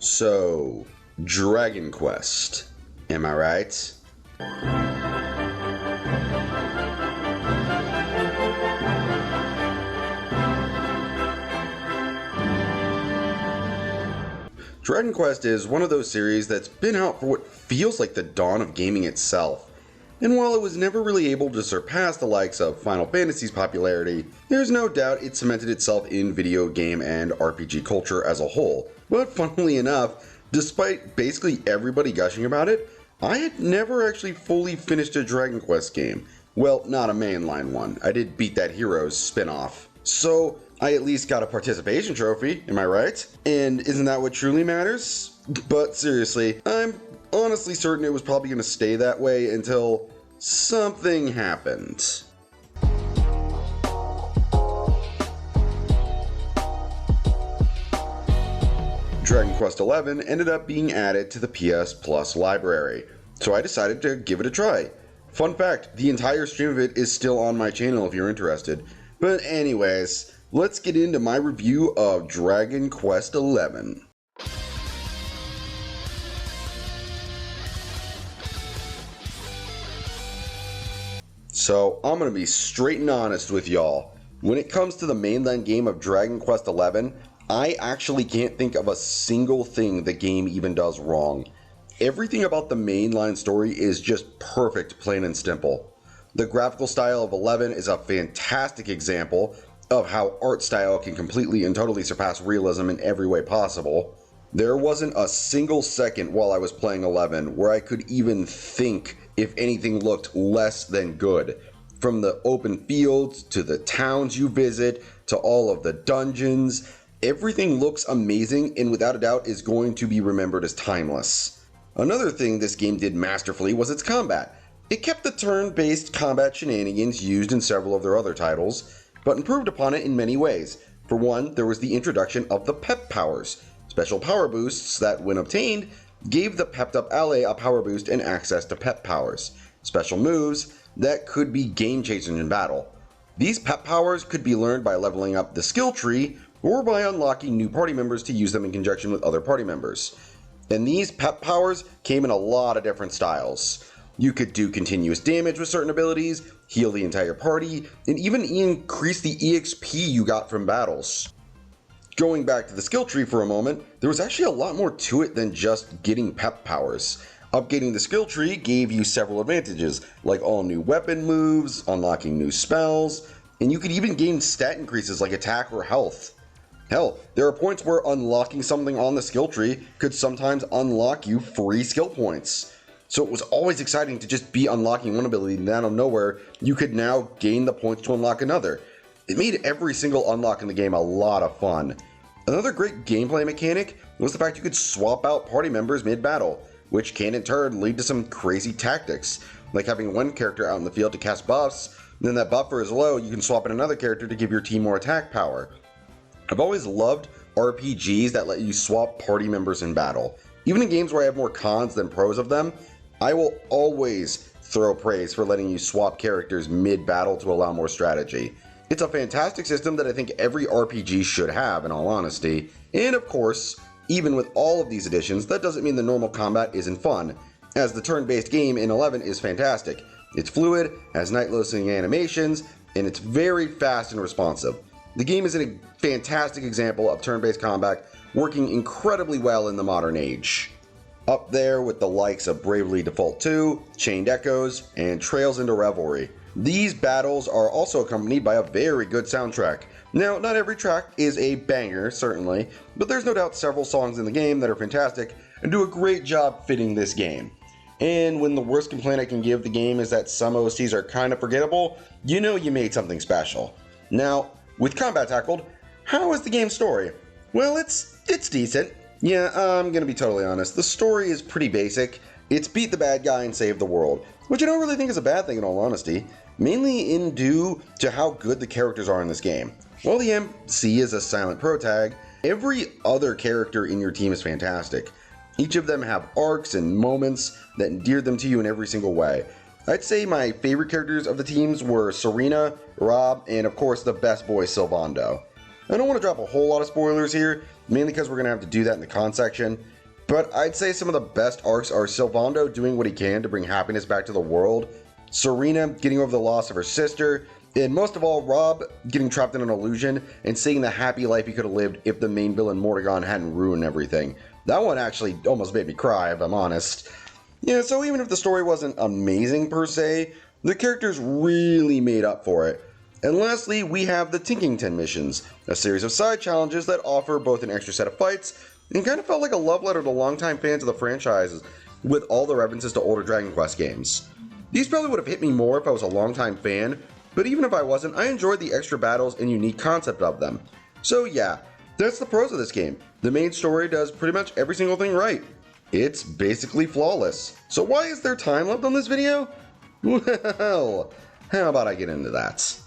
So, Dragon Quest, am I right? Dragon Quest is one of those series that's been out for what feels like the dawn of gaming itself. And while it was never really able to surpass the likes of Final Fantasy's popularity, there's no doubt it cemented itself in video game and RPG culture as a whole. But funnily enough, despite basically everybody gushing about it, I had never actually fully finished a Dragon Quest game. Well, not a mainline one. I did beat that Heroes spin-off. So, I at least got a participation trophy, am I right? And isn't that what truly matters? But seriously, I'm honestly certain it was probably going to stay that way until something happened. Dragon Quest XI ended up being added to the PS Plus library, so I decided to give it a try. Fun fact, the entire stream of it is still on my channel if you're interested. But anyways, let's get into my review of Dragon Quest XI. So, I'm gonna be straight and honest with y'all. When it comes to the mainline game of Dragon Quest XI, I actually can't think of a single thing the game even does wrong. Everything about the mainline story is just perfect, plain and simple. The graphical style of 11 is a fantastic example of how art style can completely and totally surpass realism in every way possible. There wasn't a single second while I was playing 11 where I could even think if anything looked less than good. From the open fields, to the towns you visit, to all of the dungeons, everything looks amazing and without a doubt is going to be remembered as timeless. Another thing this game did masterfully was its combat. It kept the turn-based combat shenanigans used in several of their other titles, but improved upon it in many ways. For one, there was the introduction of the Pep Powers, special power boosts that, when obtained, gave the pepped up ally a power boost and access to Pep Powers, special moves that could be game changers in battle. These Pep Powers could be learned by leveling up the skill tree or by unlocking new party members to use them in conjunction with other party members. And these Pep Powers came in a lot of different styles. You could do continuous damage with certain abilities, heal the entire party, and even increase the EXP you got from battles. Going back to the skill tree for a moment, there was actually a lot more to it than just getting Pep Powers. Updating the skill tree gave you several advantages, like all new weapon moves, unlocking new spells, and you could even gain stat increases like attack or health. Hell, there are points where unlocking something on the skill tree could sometimes unlock you free skill points. So it was always exciting to just be unlocking one ability and out of nowhere, you could now gain the points to unlock another. It made every single unlock in the game a lot of fun. Another great gameplay mechanic was the fact you could swap out party members mid-battle, which can in turn lead to some crazy tactics, like having one character out in the field to cast buffs, and then that buffer is low, you can swap in another character to give your team more attack power. I've always loved RPGs that let you swap party members in battle. Even in games where I have more cons than pros of them, I will always throw praise for letting you swap characters mid-battle to allow more strategy. It's a fantastic system that I think every RPG should have, in all honesty. And of course, even with all of these additions, that doesn't mean the normal combat isn't fun, as the turn-based game in 11 is fantastic. It's fluid, has night-losing animations, and it's very fast and responsive. The game is a fantastic example of turn-based combat working incredibly well in the modern age. Up there with the likes of Bravely Default 2, Chained Echoes, and Trails into Revelry. These battles are also accompanied by a very good soundtrack. Now, not every track is a banger, certainly, but there's no doubt several songs in the game that are fantastic and do a great job fitting this game. And when the worst complaint I can give the game is that some OSTs are kind of forgettable, you know you made something special. Now, with combat tackled, how is the game's story? Well, it's decent. Yeah, I'm gonna be totally honest. The story is pretty basic. It's beat the bad guy and save the world, which I don't really think is a bad thing in all honesty, mainly in due to how good the characters are in this game. While the MC is a silent protag, every other character in your team is fantastic. Each of them have arcs and moments that endear them to you in every single way. I'd say my favorite characters of the teams were Serena, Rob, and of course the best boy Sylvando. I don't want to drop a whole lot of spoilers here, mainly because we're going to have to do that in the con section, But I'd say some of the best arcs are Sylvando doing what he can to bring happiness back to the world, Serena getting over the loss of her sister, and most of all, Rob getting trapped in an illusion and seeing the happy life he could have lived if the main villain Mordegon hadn't ruined everything. That one actually almost made me cry, if I'm honest. Yeah, so even if the story wasn't amazing per se, the characters really made up for it. And lastly, we have the Tinkington missions, a series of side challenges that offer both an extra set of fights and kind of felt like a love letter to longtime fans of the franchise with all the references to older Dragon Quest games. These probably would have hit me more if I was a longtime fan, but even if I wasn't, I enjoyed the extra battles and unique concept of them. So yeah, that's the pros of this game. The main story does pretty much every single thing right. It's basically flawless. So why is there time left on this video? Well, how about I get into that?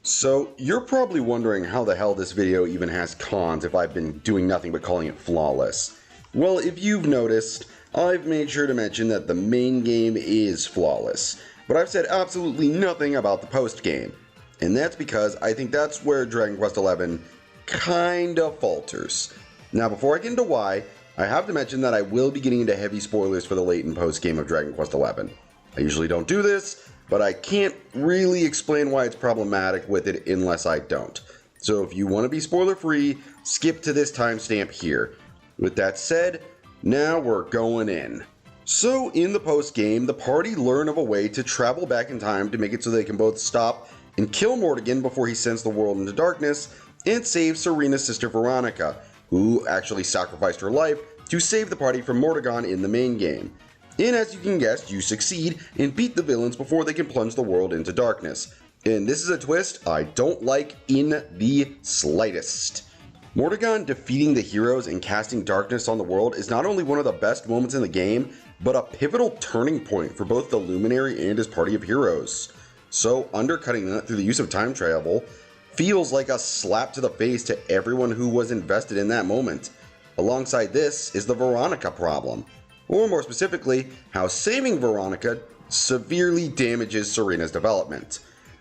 So you're probably wondering how the hell this video even has cons if I've been doing nothing but calling it flawless. Well, if you've noticed, I've made sure to mention that the main game is flawless, but I've said absolutely nothing about the post game. And that's because I think that's where Dragon Quest XI kinda falters. Now before I get into why, I have to mention that I will be getting into heavy spoilers for the late and post game of Dragon Quest XI. I usually don't do this, but I can't really explain why it's problematic with it unless I don't. So if you want to be spoiler free, skip to this timestamp here. With that said, now we're going in. So in the post game, the party learn of a way to travel back in time to make it so they can both stop and kill Mordegon before he sends the world into darkness, and save Serena's sister Veronica, who actually sacrificed her life to save the party from Mordegon in the main game. And as you can guess, you succeed and beat the villains before they can plunge the world into darkness. And this is a twist I don't like in the slightest. Mordegon defeating the heroes and casting darkness on the world is not only one of the best moments in the game, but a pivotal turning point for both the Luminary and his party of heroes. So undercutting that through the use of time travel feels like a slap to the face to everyone who was invested in that moment. Alongside this is the Veronica problem, or more specifically, how saving Veronica severely damages Serena's development.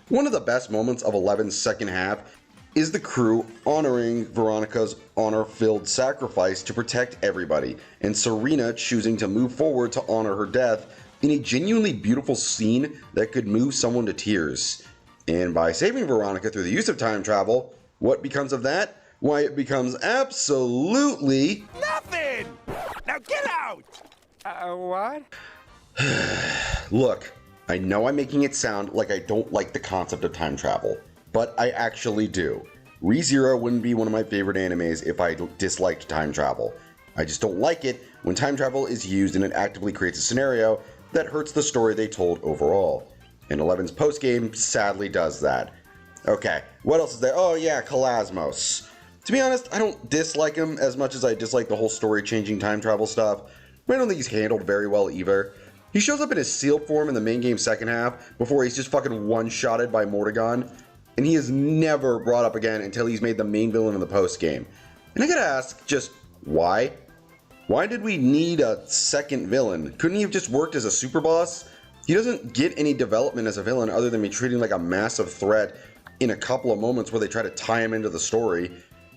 One of the best moments of 11's second half is the crew honoring Veronica's honor-filled sacrifice to protect everybody, and Serena choosing to move forward to honor her death in a genuinely beautiful scene that could move someone to tears. And by saving Veronica through the use of time travel, what becomes of that? Why, it becomes absolutely nothing! Now get out! What? Look, I know I'm making it sound like I don't like the concept of time travel, but I actually do. ReZero wouldn't be one of my favorite animes if I disliked time travel. I just don't like it when time travel is used and it actively creates a scenario that hurts the story they told overall. And 11's postgame sadly does that. Okay, what else is there? Oh yeah, Kalasmos. To be honest, I don't dislike him as much as I dislike the whole story-changing time travel stuff, but I don't think he's handled very well either. He shows up in his sealed form in the main game second half before he's just fucking one-shotted by Mordegon, and he is never brought up again until he's made the main villain in the post game. And I gotta ask, just why? Why did we need a second villain? Couldn't he have just worked as a super boss? He doesn't get any development as a villain other than be treated like a massive threat in a couple of moments where they try to tie him into the story.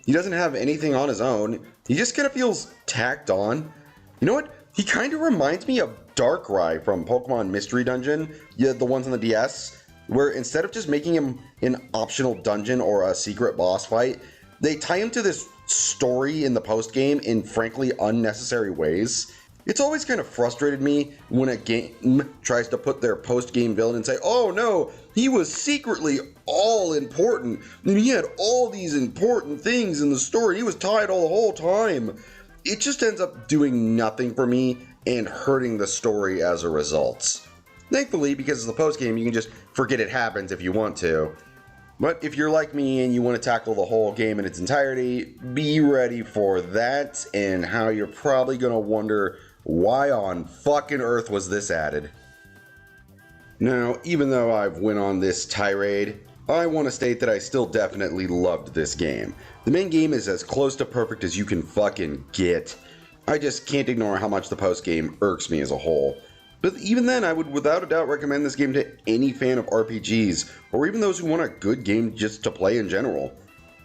He doesn't have anything on his own. He just kind of feels tacked on. You know what? He kind of reminds me of Darkrai from Pokemon Mystery Dungeon, yeah, the ones on the DS, where instead of just making him an optional dungeon or a secret boss fight, they tie him to this story in the post game in frankly unnecessary ways. It's always kind of frustrated me when a game tries to put their post-game villain and say, oh no, he was secretly all important, and he had all these important things in the story, he was tied all the whole time. It just ends up doing nothing for me and hurting the story as a result. Thankfully, because it's the post-game, you can just forget it happens if you want to. But if you're like me and you want to tackle the whole game in its entirety, be ready for that and how you're probably going to wonder why on fucking earth was this added. Now, even though I've went on this tirade, I want to state that I still definitely loved this game. The main game is as close to perfect as you can fucking get. I just can't ignore how much the post game irks me as a whole. But even then, I would without a doubt recommend this game to any fan of RPGs, or even those who want a good game just to play in general.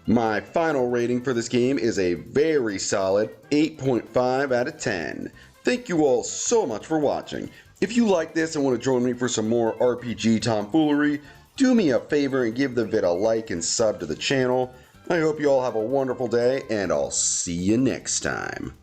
My final rating for this game is a very solid 8.5 out of 10. Thank you all so much for watching. If you like this and want to join me for some more RPG tomfoolery, do me a favor and give the vid a like and sub to the channel. I hope you all have a wonderful day, and I'll see you next time.